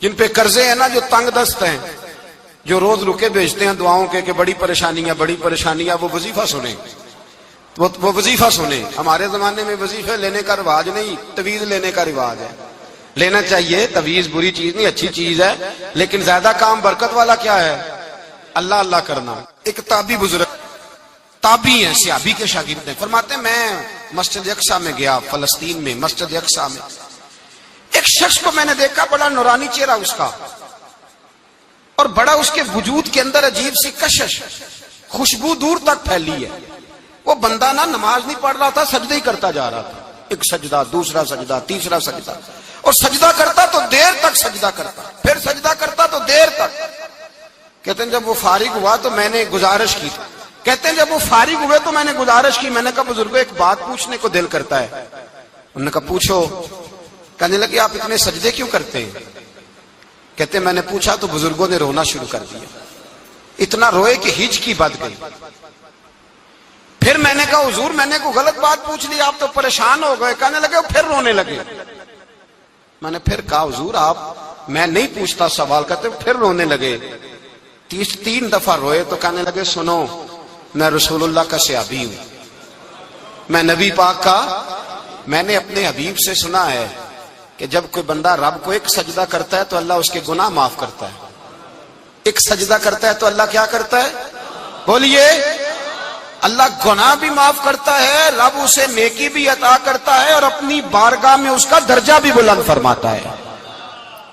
جن پہ قرضے ہیں نا، جو تنگ دست ہیں، جو روز رکے بھیجتے ہیں دعاؤں کے کہ بڑی پریشانیاں، وہ وظیفہ سنیں، وہ وظیفہ سنیں۔ ہمارے زمانے میں وظیفے لینے کا رواج نہیں، تعویذ لینے کا رواج ہے۔ لینا چاہیے، تعویذ بری چیز نہیں، اچھی چیز ہے، لیکن زیادہ کام برکت والا کیا ہے؟ اللہ اللہ کرنا۔ ایک تابعی بزرگ، تابعی ہیں، صحابی کے شاگرد ہیں، فرماتے ہیں میں مسجد اقصیٰ میں گیا، فلسطین میں مسجد اقصیٰ میں ایک شخص کو میں نے دیکھا، بڑا نورانی چہرہ اس کا، اور بڑا اس کے وجود کے اندر عجیب سی کشش، خوشبو دور تک پھیلی ہے۔ وہ بندہ نا نماز نہیں پڑھ رہا تھا، سجدے ہی کرتا جا رہا تھا، ایک سجدہ، دوسرا سجدہ، تیسرا سجدہ، اور سجدہ کرتا تو دیر تک سجدہ کرتا، پھر سجدہ کرتا تو دیر تک۔ کہتے ہیں جب وہ فارغ ہوا تو میں نے گزارش کی، کہتے ہیں جب وہ فارغ ہوئے تو میں نے گزارش کی، میں نے کہا بزرگوں ایک بات پوچھنے کو دل کرتا ہے۔ انہوں نے کہا پوچھو۔ کہنے لگے آپ اتنے سجدے کیوں کرتے ہیں؟ کہتے ہیں میں نے پوچھا تو بزرگوں نے رونا شروع کر دیا، اتنا روئے کہ ہچکی بد گئی۔ پھر میں نے کہا حضور میں نے کوئی غلط بات پوچھ لی، آپ تو پریشان ہو گئے؟ کہنے لگے پھر رونے لگے۔ میں نے پھر کہا حضور آپ، میں نہیں پوچھتا سوال، کرتے پھر رونے لگے۔ 3 دفعہ روئے تو کہنے لگے سنو، میں رسول اللہ کا صحابی ہوں، میں نبی پاک کا، میں نے اپنے حبیب سے سنا ہے کہ جب کوئی بندہ رب کو ایک سجدہ کرتا ہے تو اللہ اس کے گناہ معاف کرتا ہے، ایک سجدہ کرتا ہے تو اللہ کیا کرتا ہے؟ بولیے، اللہ گناہ بھی معاف کرتا ہے، رب اسے نیکی بھی عطا کرتا ہے، اور اپنی بارگاہ میں اس کا درجہ بھی بلند فرماتا ہے۔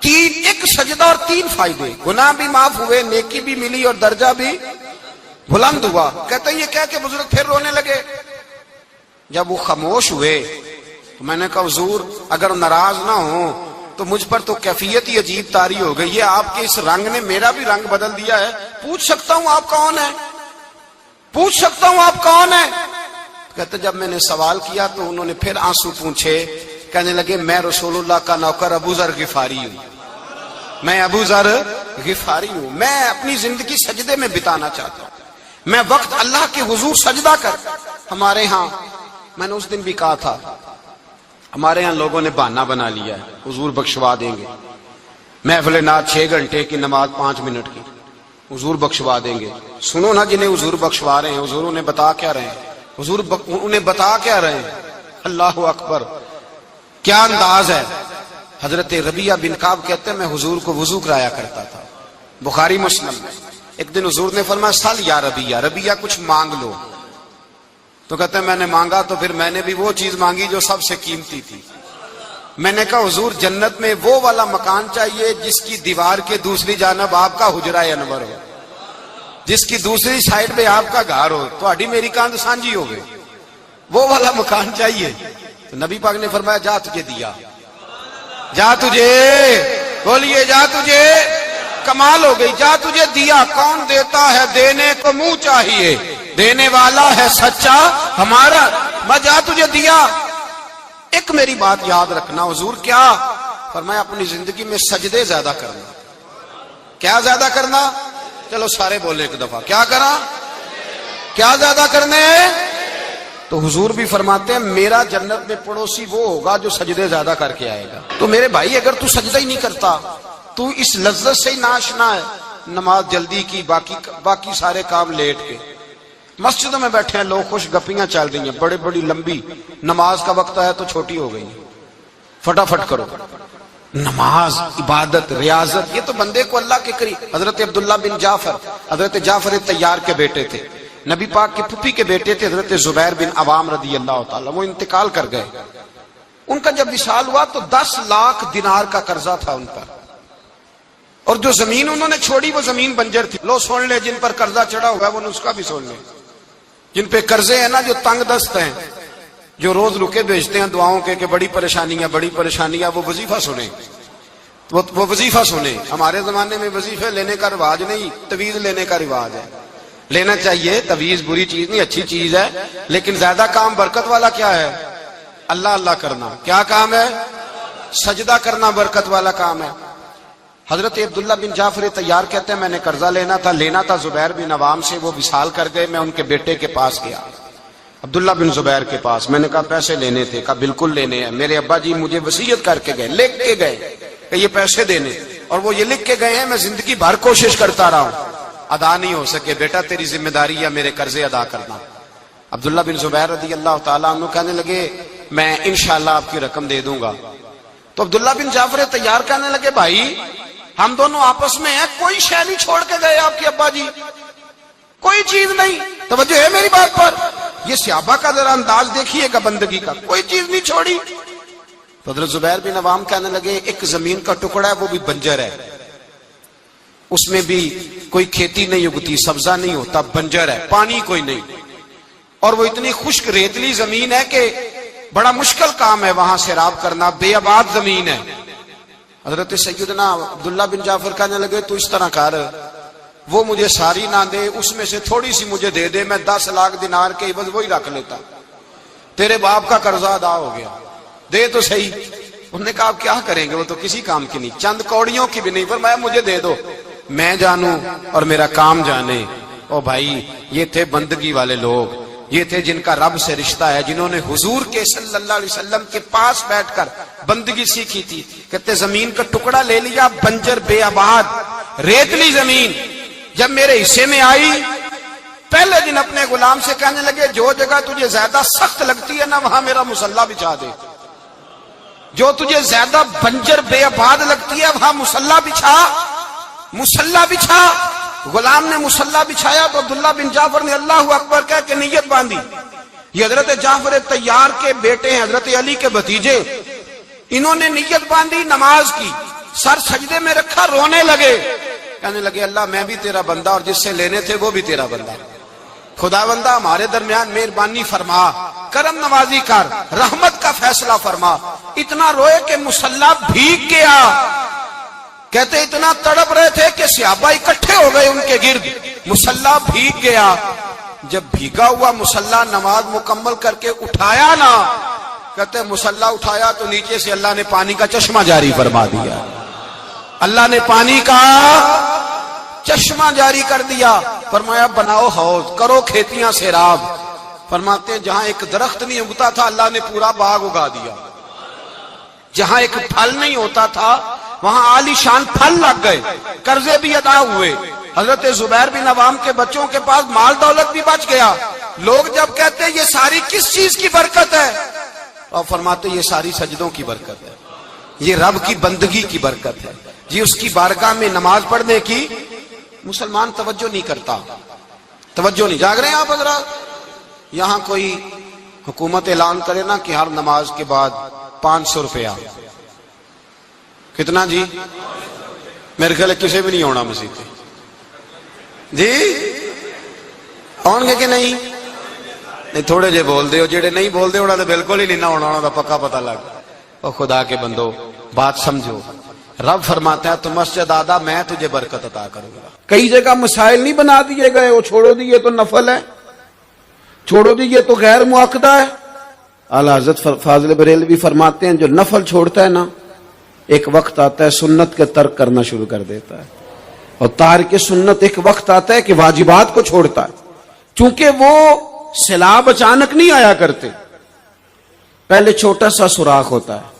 ایک سجدہ اور 3 فائدے، گناہ بھی معاف ہوئے، نیکی بھی ملی، اور درجہ بھی بلند ہوا۔ کہتے ہیں یہ کہہ کے بزرگ پھر رونے لگے۔ جب وہ خاموش ہوئے تو میں نے کہا حضور اگر ناراض نہ ہو تو مجھ پر تو کیفیت ہی عجیب طاری ہو گئی ہے، آپ کے اس رنگ نے میرا بھی رنگ بدل دیا ہے، پوچھ سکتا ہوں آپ کون ہیں؟ پوچھ سکتا ہوں آپ کون ہیں؟ کہتے جب میں نے سوال کیا تو انہوں نے پھر آنسو پوچھے، کہنے لگے میں رسول اللہ کا نوکر ابو ذر غفاری ہوں، میں ابو ذر غفاری ہوں، میں اپنی زندگی سجدے میں بتانا چاہتا ہوں، میں وقت اللہ کے حضور سجدہ کر۔ ہمارے ہاں میں نے اس دن بھی کہا تھا، ہمارے ہاں لوگوں نے بہانہ بنا لیا ہے حضور بخشوا دیں گے، محفل نعت 6 گھنٹے کی، نماز 5 منٹ کی، حضور بخشوا دیں گے۔ سنو نا جنہیں حضور بخشوا رہے ہیں، حضور انہیں بتا کیا رہے ہیں؟ حضور انہیں بتا کیا رہے ہیں؟ اللہ اکبر، کیا انداز ہے۔ حضرت ربیعہ بن کعب کہتے ہیں میں حضور کو وضو کرایا کرتا تھا، بخاری مسلم میں۔ ایک دن حضور نے فرمایا سل یا ربیعہ، ربیعہ کچھ مانگ لو، تو کہتے ہیں میں نے مانگا تو پھر میں نے بھی وہ چیز مانگی جو سب سے قیمتی تھی۔ میں نے کہا حضور جنت میں وہ والا مکان چاہیے جس کی دیوار کے دوسری جانب آپ کا حجرہ انور ہو، جس کی دوسری سائڈ پہ آپ کا گھر ہو، تو اڈی میری کاند سانجی ہو گئی، وہ والا مکان چاہیے۔ تو نبی پاک نے فرمایا جا تجھے دیا، جا تجھے، بولیے جا تجھے، کمال ہو گئی، جا تجھے دیا۔ کون دیتا ہے؟ دینے کو منہ چاہیے، دینے والا ہے سچا ہمارا، میں جا تجھے دیا۔ ایک میری بات یاد رکھنا، حضور کیا فرمایا؟ اپنی زندگی میں سجدے زیادہ کرنا۔ کیا زیادہ کرنا؟ چلو سارے بولے ایک دفعہ، کیا کرا؟ کیا زیادہ کرنے؟ تو حضور بھی فرماتے ہیں میرا جنت میں پڑوسی وہ ہوگا جو سجدے زیادہ کر کے آئے گا۔ تو میرے بھائی اگر تو سجدہ ہی نہیں کرتا، تو اس لذت سے ہی ناشنا ہے، نماز جلدی کی، باقی سارے کام لیٹ کے، مسجدوں میں بیٹھے ہیں لوگ، خوش گپیاں چل رہی ہیں، بڑے بڑی لمبی، نماز کا وقت آیا تو چھوٹی ہو گئی، فٹافٹ کرو۔ نماز، عبادت، ریاضت، یہ تو بندے کو اللہ کے قریب۔ حضرت عبداللہ بن جعفر، حضرت جعفر طیار کے بیٹے تھے، نبی پاک کی پھوپھی کے بیٹے تھے حضرت زبیر بن عوام رضی اللہ تعالی، وہ انتقال کر گئے۔ ان کا جب وصال ہوا تو 10 لاکھ دینار کا قرضہ تھا ان پر، اور جو زمین انہوں نے چھوڑی وہ زمین بنجر تھی۔ لو سن لے، جن پر قرضہ چڑھا ہوا ہے وہ نسخہ بھی سن لے، جن پہ قرضے ہیں نا، جو تنگ دست ہیں، جو روز رکے بھیجتے ہیں دعاؤں کے کہ بڑی پریشانیاں، وہ وظیفہ سنیں، وہ وظیفہ سنیں۔ ہمارے زمانے میں وظیفے لینے کا رواج نہیں، تعویذ لینے کا رواج ہے۔ لینا چاہیے، تعویذ بری چیز نہیں، اچھی چیز ہے، لیکن زیادہ کام برکت والا کیا ہے؟ اللہ اللہ کرنا۔ کیا کام ہے؟ سجدہ کرنا برکت والا کام ہے۔ حضرت عبداللہ بن جعفر طیار کہتے ہیں میں نے قرضہ لینا تھا زبیر بن عوام سے، وہ وصال کر گئے، میں ان کے بیٹے کے پاس گیا، عبداللہ بن زبیر کے پاس۔ میں نے کہا پیسے لینے تھے، کہا بالکل لینے ہیں، میرے ابا جی مجھے وصیت کر کے گئے، لکھ کے گئے کہ یہ پیسے دینے۔ اور وہ یہ لکھ کے گئے ہیں میں زندگی بھر کوشش کرتا رہا ہوں، ادا نہیں ہو سکے، بیٹا تیری ذمہ داری ہے میرے قرضے ادا کرنا۔ عبداللہ بن زبیر رضی اللہ تعالیٰ عنہ کہنے لگے میں انشاءاللہ آپ کی رقم دے دوں گا۔ تو عبداللہ بن جعفر طیار کہنے لگے بھائی ہم دونوں آپس میں ہیں، کوئی شے نہیں چھوڑ کے گئے آپ کے ابا جی، کوئی چیز نہیں، توجہ ہے میری بات پر؟ یہ صحابہ کا ذرا انداز دیکھیے گا بندگی کا، کوئی چیز نہیں چھوڑی۔ تو حضرت زبیر بن عوام کہنے لگے ایک زمین کا ٹکڑا ہے وہ بھی بنجر ہے، اس میں بھی کوئی کھیتی نہیں اگتی، سبزہ نہیں ہوتا، بنجر ہے، پانی کوئی نہیں، اور وہ اتنی خشک ریتلی زمین ہے کہ بڑا مشکل کام ہے وہاں سیراب کرنا، بے آباد زمین ہے۔ حضرت سیدنا عبداللہ بن جعفر کہنے لگے تو اس طرح کر، وہ مجھے ساری نہ دے، اس میں سے تھوڑی سی مجھے دے دے، میں 10 لاکھ دینار کے عوض وہی رکھ لیتا، تیرے باپ کا قرضہ ادا ہو گیا، دے تو صحیح۔ انہوں نے کہا آپ کیا کریں گے، وہ تو کسی کام کی نہیں، چند کوڑیوں کی بھی نہیں، فرمایا مجھے دے دو، میں جانوں اور میرا کام جانے۔ او بھائی یہ تھے بندگی والے لوگ، یہ تھے جن کا رب سے رشتہ ہے، جنہوں نے حضور کے صلی اللہ علیہ وسلم کے پاس بیٹھ کر بندگی سیکھی تھی۔ کہتے زمین کا ٹکڑا لے لیا، بنجر بے آباد ریتلی زمین، جب میرے حصے میں آئی پہلے دن اپنے غلام سے کہنے لگے جو جگہ تجھے زیادہ سخت لگتی ہے نا وہاں میرا مصلی بچھا دے، جو تجھے زیادہ بنجر بے آباد لگتی ہے وہاں مصلی بچھا، مصلی بچھا۔ غلام نے مصلی بچھایا تو عبداللہ بن جعفر نے اللہ اکبر کہہ کے نیت باندھی۔ یہ حضرت جعفر طیار کے بیٹے ہیں، حضرت علی کے بھتیجے، انہوں نے نیت باندھی نماز کی، سر سجدے میں رکھا، رونے لگے، کہنے لگے اللہ میں بھی تیرا بندہ اور جس سے لینے تھے وہ بھی تیرا بندہ، خدا بندہ ہمارے درمیان مہربانی فرما، کرم نوازی کر، رحمت کا فیصلہ فرما۔ اتنا روئے کہ مصلی بھیگ گیا۔ کہتے اتنا تڑپ رہے تھے کہ صحابہ اکٹھے ہو گئے ان کے گرد، مصلی بھیگ گیا۔ جب بھیگا ہوا مصلی نماز مکمل کر کے اٹھایا نا، کہتے مصلی اٹھایا تو نیچے سے اللہ نے پانی کا چشمہ جاری فرما دیا، اللہ نے پانی کا چشمہ جاری کر دیا۔ فرمایا بناؤ حوض، کرو کھیتیاں سیراب۔ فرماتے ہیں جہاں ایک درخت نہیں اگتا تھا اللہ نے پورا باغ اگا دیا، جہاں ایک پھل نہیں ہوتا تھا وہاں عالی شان پھل لگ گئے، قرضے بھی ادا ہوئے۔ حضرت زبیر بن عوام کے بچوں کے پاس مال دولت بھی بچ گیا۔ لوگ جب کہتے ہیں یہ ساری کس چیز کی برکت ہے، اور فرماتے یہ ساری سجدوں کی برکت ہے، یہ رب کی بندگی کی برکت ہے، یہ اس کی بارگاہ میں نماز پڑھنے کی۔ مسلمان توجہ نہیں کرتا، توجہ نہیں، جاگ رہے ہیں آپ حضرات؟ یہاں کوئی حکومت اعلان کرے نا کہ ہر نماز کے بعد 500 روپیہ، کتنا جی؟ میرے خیال ہے کسی بھی نہیں ہونا مسیح جی، آن گے کہ نہیں؟ نہیں تھوڑے جے بول دے ہو، جڑے نہیں بول دے ہونا تو بالکل ہی نہیں نہ ہونا، ہونا تو پکا پتہ لگ۔ او خدا کے بندو بات سمجھو، رب فرماتا ہے تو مسجد آدھا میں تجھے برکت عطا کروں گا۔ کئی جگہ مسائل نہیں بنا دیے گئے، وہ چھوڑو دیے تو نفل ہے، چھوڑو دیے تو غیر مؤکدہ ہے۔ اعلیٰ حضرت فاضل بریلوی فرماتے ہیں جو نفل چھوڑتا ہے نا ایک وقت آتا ہے سنت کے ترک کرنا شروع کر دیتا ہے، اور تارک سنت ایک وقت آتا ہے کہ واجبات کو چھوڑتا ہے، چونکہ وہ سیلاب اچانک نہیں آیا کرتے، پہلے چھوٹا سا سوراخ ہوتا ہے،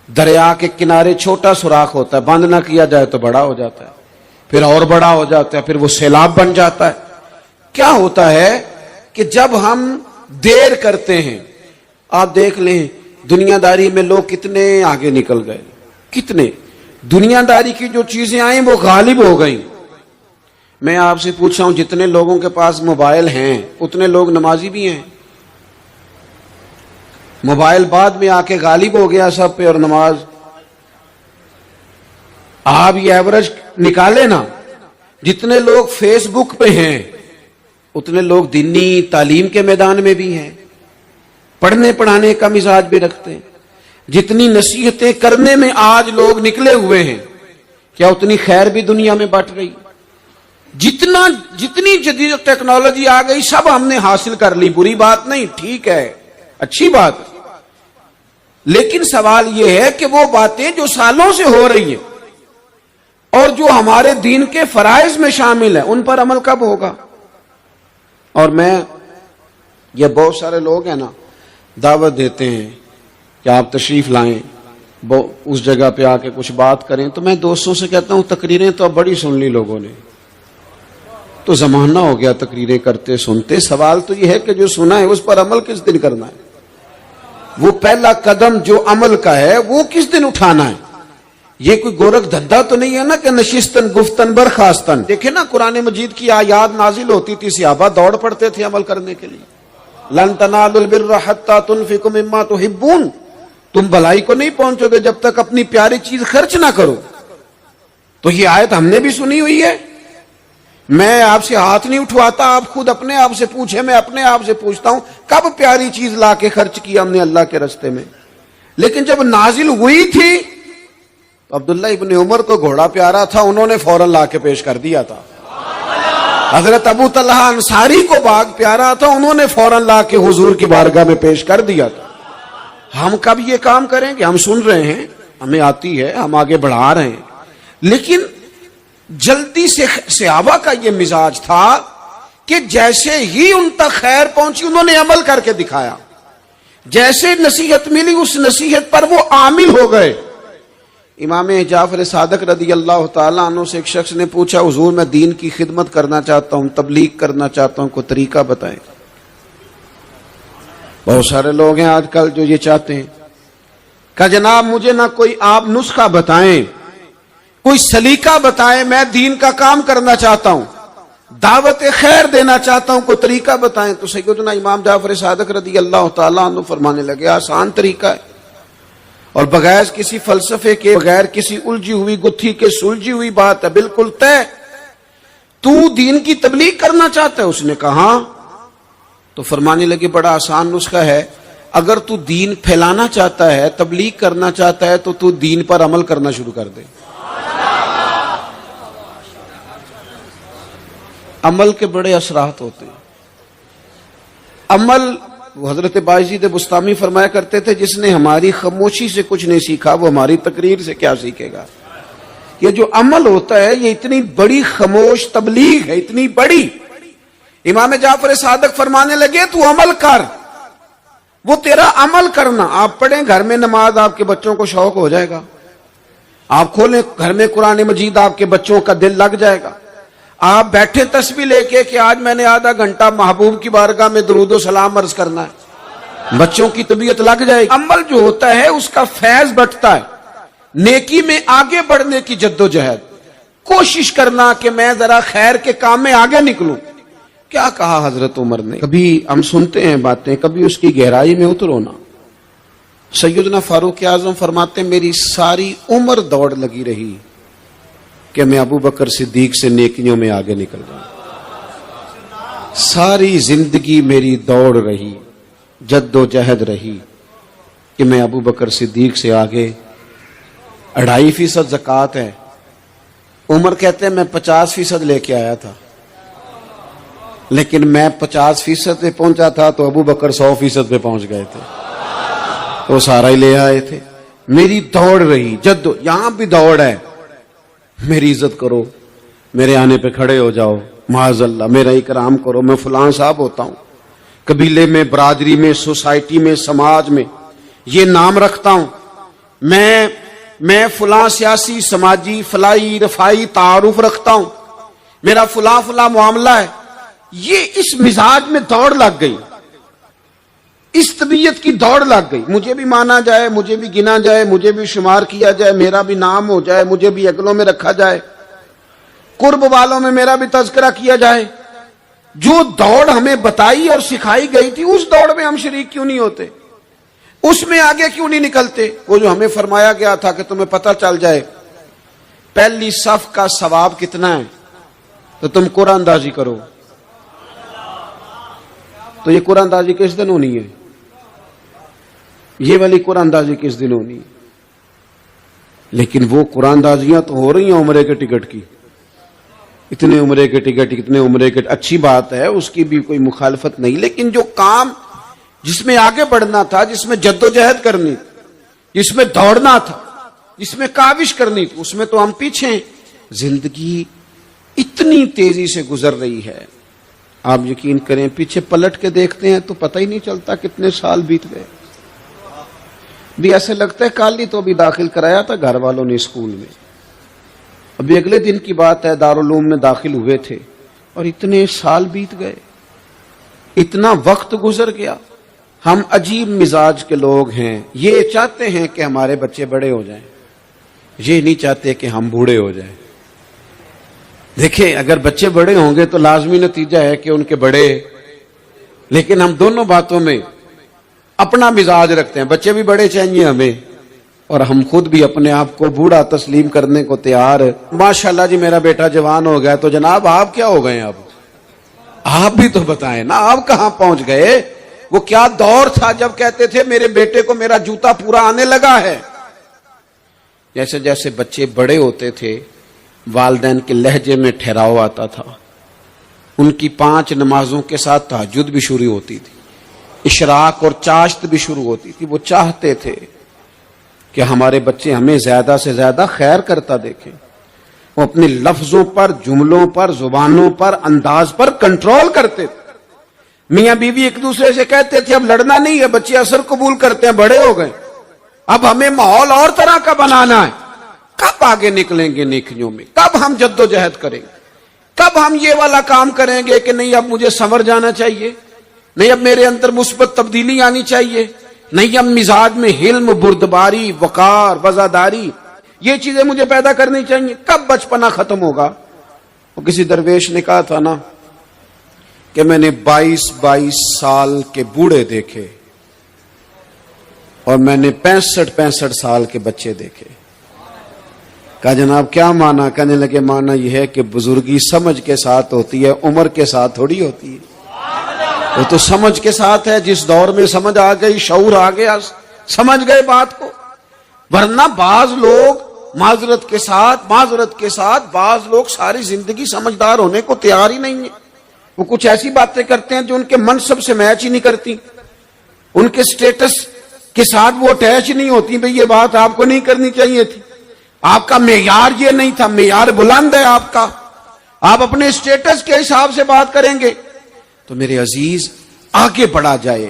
دریا کے کنارے چھوٹا سوراخ ہوتا ہے، بند نہ کیا جائے تو بڑا ہو جاتا ہے، پھر اور بڑا ہو جاتا ہے، پھر وہ سیلاب بن جاتا ہے۔ کیا ہوتا ہے کہ جب ہم دیر کرتے ہیں، آپ دیکھ لیں دنیا داری میں لوگ کتنے آگے نکل گئے، کتنے دنیا داری کی جو چیزیں آئیں وہ غالب ہو گئیں۔ میں آپ سے پوچھ رہا ہوں جتنے لوگوں کے پاس موبائل ہیں اتنے لوگ نمازی بھی ہیں؟ موبائل بعد میں آ کے غالب ہو گیا سب پہ، اور نماز آپ یہ ایوریج نکالے نا، جتنے لوگ فیس بک پہ ہیں اتنے لوگ دینی تعلیم کے میدان میں بھی ہیں، پڑھنے پڑھانے کا مزاج بھی رکھتے ہیں۔ جتنی نصیحتیں کرنے میں آج لوگ نکلے ہوئے ہیں، کیا اتنی خیر بھی دنیا میں بٹ رہی؟ جتنی جدید ٹیکنالوجی آ گئی سب ہم نے حاصل کر لی، بری بات نہیں، ٹھیک ہے، اچھی بات، لیکن سوال یہ ہے کہ وہ باتیں جو سالوں سے ہو رہی ہیں اور جو ہمارے دین کے فرائض میں شامل ہیں ان پر عمل کب ہوگا؟ اور میں یہ بہت سارے لوگ ہیں نا دعوت دیتے ہیں کہ آپ تشریف لائیں، اس جگہ پہ آ کے کچھ بات کریں تو میں دوستوں سے کہتا ہوں تقریریں تو اب بڑی سن لی لوگوں نے، تو زمانہ ہو گیا تقریریں کرتے سنتے. سوال تو یہ ہے کہ جو سنا ہے اس پر عمل کس دن کرنا ہے؟ وہ پہلا قدم جو عمل کا ہے وہ کس دن اٹھانا ہے؟ یہ کوئی گورکھ دھندا تو نہیں ہے نا کہ نشستن گفتن برخاستن. دیکھیں نا قرآن مجید کی آیات نازل ہوتی تھی، صحابہ دوڑ پڑتے تھے عمل کرنے کے لیے. لن تنالوا البر حتى تنفقوا مما تحبون، تم بھلائی کو نہیں پہنچو گے جب تک اپنی پیاری چیز خرچ نہ کرو. تو یہ آیت ہم نے بھی سنی ہوئی ہے. میں آپ سے ہاتھ نہیں اٹھواتا، آپ خود اپنے آپ سے پوچھیں، میں اپنے آپ سے پوچھتا ہوں کب پیاری چیز لا کے خرچ کی ہم نے اللہ کے راستے میں. لیکن جب نازل ہوئی تھی تو عبداللہ ابن عمر کو گھوڑا پیارا تھا، انہوں نے فوراً لا کے پیش کر دیا تھا. حضرت ابو طلحہ انصاری کو باغ پیارا تھا، انہوں نے فوراً لا کے حضور کی بارگاہ میں پیش کر دیا تھا. ہم کب یہ کام کریں گے؟ ہم سن رہے ہیں، ہمیں آتی ہے، ہم آگے بڑھا رہے ہیں، لیکن جلدی سے صحابہ کا یہ مزاج تھا کہ جیسے ہی ان تک خیر پہنچی انہوں نے عمل کر کے دکھایا. جیسے نصیحت ملی اس نصیحت پر وہ عامل ہو گئے. امام جعفر صادق رضی اللہ تعالیٰ عنہ سے ایک شخص نے پوچھا حضور میں دین کی خدمت کرنا چاہتا ہوں، تبلیغ کرنا چاہتا ہوں، کوئی طریقہ بتائیں. بہت سارے لوگ ہیں آج کل جو یہ چاہتے ہیں کہ جناب مجھے نہ کوئی آپ نسخہ بتائیں، کوئی سلیقہ بتائیں، میں دین کا کام کرنا چاہتا ہوں، دعوت خیر دینا چاہتا ہوں، کوئی طریقہ بتائیں. تو سیدنا امام جعفر صادق رضی اللہ تعالیٰ عنہ فرمانے لگے آسان طریقہ ہے، اور بغیر کسی فلسفے کے، بغیر کسی الجھی ہوئی گتھی کے سلجھی ہوئی بات ہے، بالکل طے. تو دین کی تبلیغ کرنا چاہتا ہے؟ اس نے کہا. تو فرمانے لگے بڑا آسان نسخہ ہے، اگر تو دین پھیلانا چاہتا ہے، تبلیغ کرنا چاہتا ہے تو دین پر عمل کرنا شروع کر دے. عمل کے بڑے اثرات ہوتے ہیں. عمل، حضرت باعزید بستامی فرمایا کرتے تھے جس نے ہماری خاموشی سے کچھ نہیں سیکھا وہ ہماری تقریر سے کیا سیکھے گا. یہ جو عمل ہوتا ہے یہ اتنی بڑی خاموش تبلیغ ہے، اتنی بڑی. امام جعفر صادق فرمانے لگے تو عمل کر، وہ تیرا عمل کرنا. آپ پڑھیں گھر میں نماز، آپ کے بچوں کو شوق ہو جائے گا. آپ کھولیں گھر میں قرآن مجید، آپ کے بچوں کا دل لگ جائے گا. آپ بیٹھے تسبیح لے کے کہ آج میں نے آدھا گھنٹہ محبوب کی بارگاہ میں درود و سلام عرض کرنا ہے، بچوں کی طبیعت لگ جائے گی. عمل جو ہوتا ہے اس کا فیض بٹتا ہے. نیکی میں آگے بڑھنے کی جد و جہد، کوشش کرنا کہ میں ذرا خیر کے کام میں آگے نکلوں. کیا کہا حضرت عمر نے؟ کبھی ہم سنتے ہیں باتیں، کبھی اس کی گہرائی میں اترو نا. سیدنا فاروق اعظم فرماتے ہیں میری ساری عمر دوڑ لگی رہی کہ میں ابو بکر صدیق سے نیکیوں میں آگے نکل جاؤں. ساری زندگی میری دوڑ رہی، جد و جہد رہی کہ میں ابو بکر صدیق سے آگے. 2.5% زکوٰۃ ہے. عمر کہتے ہیں میں 50% لے کے آیا تھا، لیکن میں 50% پہ پہنچا تھا تو ابو بکر 100% پہ پہنچ گئے تھے، تو سارا ہی لے آئے تھے. میری دوڑ رہی، جد. یہاں بھی دوڑ ہے. میری عزت کرو، میرے آنے پہ کھڑے ہو جاؤ، معاذ اللہ میرا اکرام کرو، میں فلاں صاحب ہوتا ہوں، قبیلے میں، برادری میں، سوسائٹی میں، سماج میں یہ نام رکھتا ہوں، میں فلاں سیاسی، سماجی، فلاحی، رفائی تعارف رکھتا ہوں، میرا فلاں معاملہ ہے. یہ اس مزاج میں دوڑ لگ گئی، اس طبیعت کی دوڑ لگ گئی. مجھے بھی مانا جائے، مجھے بھی گنا جائے، مجھے بھی شمار کیا جائے، میرا بھی نام ہو جائے، مجھے بھی اگلوں میں رکھا جائے، قرب والوں میں میرا بھی تذکرہ کیا جائے. جو دوڑ ہمیں بتائی اور سکھائی گئی تھی اس دوڑ میں ہم شریک کیوں نہیں ہوتے؟ اس میں آگے کیوں نہیں نکلتے؟ وہ جو ہمیں فرمایا گیا تھا کہ تمہیں پتہ چل جائے پہلی صف کا ثواب کتنا ہے تو تم قرآن اندازی کرو. تو یہ قرآن اندازی کس دن ہونی ہے؟ یہ والی قرآن اندازی کس دن ہونی ہے؟ لیکن وہ قرآن اندازیاں تو ہو رہی ہیں عمرے کے ٹکٹ کی. اتنے عمرے کے ٹکٹ، اتنے عمرے کے، اچھی بات ہے، اس کی بھی کوئی مخالفت نہیں. لیکن جو کام جس میں آگے بڑھنا تھا، جس میں جد و جہد کرنی، جس میں دوڑنا تھا، جس میں کاوش کرنی تھی، اس میں تو ہم پیچھے ہیں. زندگی اتنی تیزی سے گزر رہی ہے، آپ یقین کریں پیچھے پلٹ کے دیکھتے ہیں تو پتہ ہی نہیں چلتا کتنے سال بیت گئے. بھی ایسے لگتا ہے کل ہی تو ابھی داخل کرایا تھا گھر والوں نے اسکول میں، ابھی اگلے دن کی بات ہے دارالعلوم میں داخل ہوئے تھے اور اتنے سال بیت گئے، اتنا وقت گزر گیا۔ ہم عجیب مزاج کے لوگ ہیں، یہ چاہتے ہیں کہ ہمارے بچے بڑے ہو جائیں، یہ نہیں چاہتے کہ ہم بوڑھے ہو جائیں۔ دیکھیں اگر بچے بڑے ہوں گے تو لازمی نتیجہ ہے کہ ان کے بڑے، لیکن ہم دونوں باتوں میں اپنا مزاج رکھتے ہیں، بچے بھی بڑے چاہیے ہمیں اور ہم خود بھی اپنے آپ کو بوڑھا تسلیم کرنے کو تیار۔ ماشاءاللہ جی میرا بیٹا جوان ہو گیا، تو جناب آپ کیا ہو گئے؟ اب آپ بھی تو بتائیں نا، آپ کہاں پہنچ گئے؟ وہ کیا دور تھا جب کہتے تھے میرے بیٹے کو میرا جوتا پورا آنے لگا ہے۔ جیسے جیسے بچے بڑے ہوتے تھے والدین کے لہجے میں ٹھہراؤ آتا تھا، ان کی 5 نمازوں کے ساتھ تہجد بھی شروع ہوتی تھی، اشراق اور چاشت بھی شروع ہوتی تھی۔ وہ چاہتے تھے کہ ہمارے بچے ہمیں زیادہ سے زیادہ خیر کرتا دیکھیں، وہ اپنے لفظوں پر، جملوں پر، زبانوں پر، انداز پر کنٹرول کرتے تھے۔ میاں بیوی ایک دوسرے سے کہتے تھے اب لڑنا نہیں ہے، بچے اثر قبول کرتے ہیں، بڑے ہو گئے، اب ہمیں ماحول اور طرح کا بنانا ہے۔ کب آگے نکلیں گے نیکیوں میں؟ کب ہم جد و جہد کریں گے؟ کب ہم یہ والا کام کریں گے کہ نہیں اب مجھے سنور جانا چاہیے، نہیں اب میرے اندر مثبت تبدیلی آنی چاہیے، نہیں اب مزاج میں حلم، بردباری، وقار، وزاداری، یہ چیزیں مجھے پیدا کرنی چاہیے؟ کب بچپنا ختم ہوگا؟ وہ کسی درویش نے کہا تھا نا کہ میں نے 22 سال کے بوڑھے دیکھے اور میں نے 65 سال کے بچے دیکھے۔ کہا جناب کیا مانا؟ کہنے لگے مانا یہ ہے کہ بزرگی سمجھ کے ساتھ ہوتی ہے، عمر کے ساتھ تھوڑی ہوتی ہے۔ وہ تو سمجھ کے ساتھ ہے، جس دور میں سمجھ آ گئی، شعور آ گیا، سمجھ گئے بات کو۔ ورنہ بعض لوگ معذرت کے ساتھ بعض لوگ ساری زندگی سمجھدار ہونے کو تیار ہی نہیں ہیں۔ وہ کچھ ایسی باتیں کرتے ہیں جو ان کے منصب سے میچ ہی نہیں کرتی، ان کے سٹیٹس کے ساتھ وہ اٹیچ نہیں ہوتی۔ بھئی یہ بات آپ کو نہیں کرنی چاہیے تھی، آپ کا معیار یہ نہیں تھا، معیار بلند ہے آپ کا، آپ اپنے سٹیٹس کے حساب سے بات کریں گے۔ تو میرے عزیز آگے بڑھا جائے۔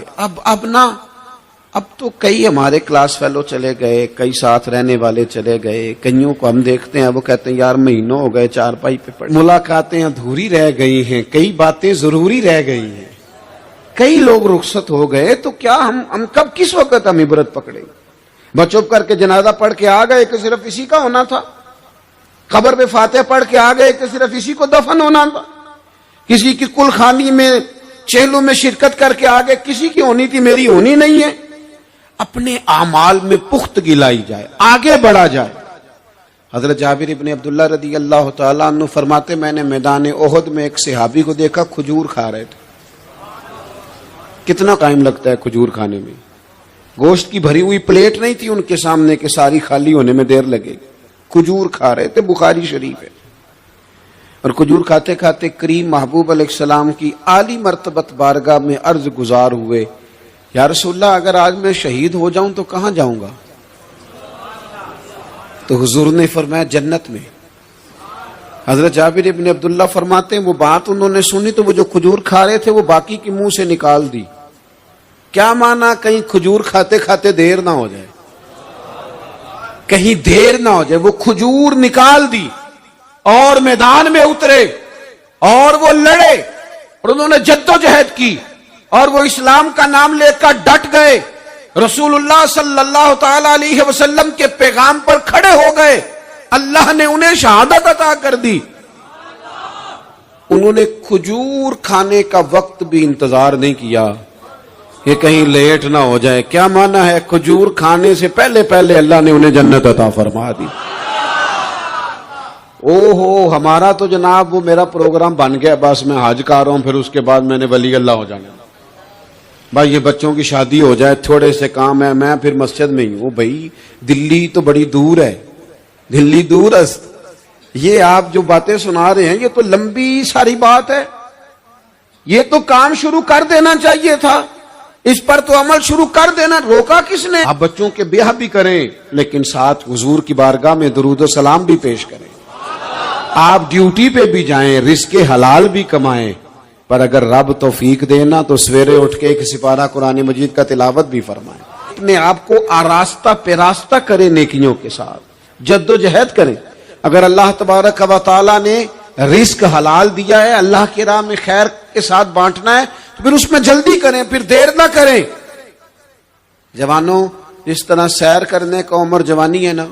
اب تو کئی ہمارے کلاس فیلو چلے گئے، کئی ساتھ رہنے والے چلے گئے، کئیوں کو ہم دیکھتے ہیں وہ کہتے ہیں یار مہینوں ہو گئے چارپائی پہ پڑے، ملاقاتیں ادھوری رہ گئی ہیں، کئی باتیں ضروری رہ گئی ہیں، کئی لوگ رخصت ہو گئے، تو کیا ہم کب کس وقت ہم عبرت پکڑیں گے؟ بس چپ کر کے جنازہ پڑھ کے آ گئے کہ صرف اسی کا ہونا تھا، قبر پہ فاتحہ پڑھ کے آ گئے کہ صرف اسی کو دفن ہونا تھا، کسی کی کل خانی میں چہلوں میں شرکت کر کے آ گئے، کسی کی ہونی تھی میری ہونی نہیں ہے۔ اپنے اعمال میں پختگی لائی جائے، آگے بڑھا جائے۔ حضرت جابر ابن عبداللہ رضی اللہ تعالیٰ عنہ فرماتے میں نے میدان احد میں ایک صحابی کو دیکھا، کھجور کھا رہے تھے۔ کتنا ٹائم لگتا ہے کھجور کھانے میں؟ گوشت کی بھری ہوئی پلیٹ نہیں تھی ان کے سامنے کہ ساری خالی ہونے میں دیر لگے گی، کھجور کھا رہے تھے، بخاری شریف ہے۔ اور کھجور کھاتے کھاتے کریم محبوب علیہ السلام کی عالی مرتبت بارگاہ میں عرض گزار ہوئے، یا رسول اللہ اگر آج میں شہید ہو جاؤں تو کہاں جاؤں گا؟ تو حضور نے فرمایا جنت میں۔ حضرت جابر ابن عبداللہ فرماتے ہیں وہ بات انہوں نے سنی تو وہ جو کھجور کھا رہے تھے وہ باقی کی منہ سے نکال دی۔ کیا مانا؟ کہیں کھجور کھاتے کھاتے دیر نہ ہو جائے، کہیں دیر نہ ہو جائے۔ وہ کھجور نکال دی اور میدان میں اترے اور وہ لڑے اور انہوں نے جد و جہد کی اور وہ اسلام کا نام لے کر ڈٹ گئے، رسول اللہ صلی اللہ تعالی علیہ وسلم کے پیغام پر کھڑے ہو گئے، اللہ نے انہیں شہادت عطا کر دی۔ انہوں نے کھجور کھانے کا وقت بھی انتظار نہیں کیا کہ کہیں لیٹ نہ ہو جائے۔ کیا مانا ہے؟ کھجور کھانے سے پہلے پہلے اللہ نے انہیں جنت عطا فرما دی۔ ہمارا تو جناب وہ میرا پروگرام بن گیا، بس میں حج کر رہا ہوں، پھر اس کے بعد میں نے ولی اللہ ہو جانا، بھائی یہ بچوں کی شادی ہو جائے، تھوڑے سے کام ہے، میں پھر مسجد میں ہی ہوں۔ بھائی دلی تو بڑی دور ہے، دلی دور است، یہ آپ جو باتیں سنا رہے ہیں یہ تو لمبی ساری بات ہے، یہ تو کام شروع کر دینا چاہیے تھا، اس پر تو عمل شروع کر دینا، روکا کس نے؟ آپ بچوں کے بیاہ بھی کریں لیکن ساتھ حضور کی بارگاہ میں درود و سلام بھی پیش کریں، آپ ڈیوٹی پہ بھی جائیں، رزق حلال بھی کمائیں، پر اگر رب توفیق دینا تو سویرے اٹھ کے ایک سپارہ قرآن مجید کا تلاوت بھی فرمائیں۔ اپنے آپ کو آراستہ پیراستہ کریں نیکیوں کے ساتھ، جدوجہد کریں۔ اگر اللہ تبارک و تعالیٰ نے رزق حلال دیا ہے، اللہ کی راہ میں خیر کے ساتھ بانٹنا ہے، تو پھر اس میں جلدی کریں، پھر دیر نہ کریں۔ جوانوں، جس طرح سیر کرنے کا عمر جوانی ہے نا،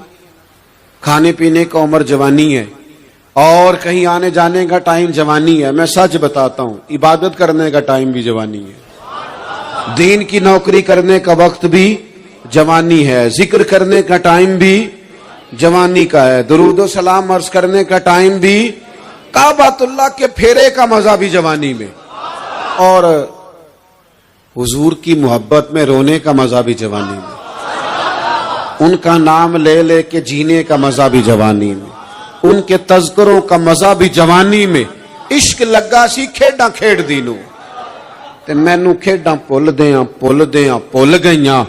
کھانے پینے کا عمر جوانی ہے، اور کہیں آنے جانے کا ٹائم جوانی ہے، میں سچ بتاتا ہوں عبادت کرنے کا ٹائم بھی جوانی ہے، دین کی نوکری کرنے کا وقت بھی جوانی ہے، ذکر کرنے کا ٹائم بھی جوانی کا ہے، درود و سلام عرض کرنے کا ٹائم بھی، کعبۃ اللہ کے پھیرے کا مزہ بھی جوانی میں، اور حضور کی محبت میں رونے کا مزہ بھی جوانی میں، ان کا نام لے لے کے جینے کا مزہ بھی جوانی میں، ان کے تذکروں کا مزہ بھی جوانی میں۔ عشق لگا سی کھیڈاں کھیڈ دینوں تے مینوں کھیڈاں پل گئیاں،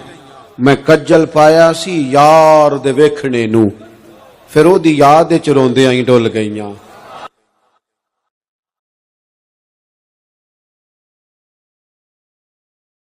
میں کجل پایا سی یار دے ویکھنے نوں، پھر او دی یاد وچ روندیاں ہی ڈل گئیاں۔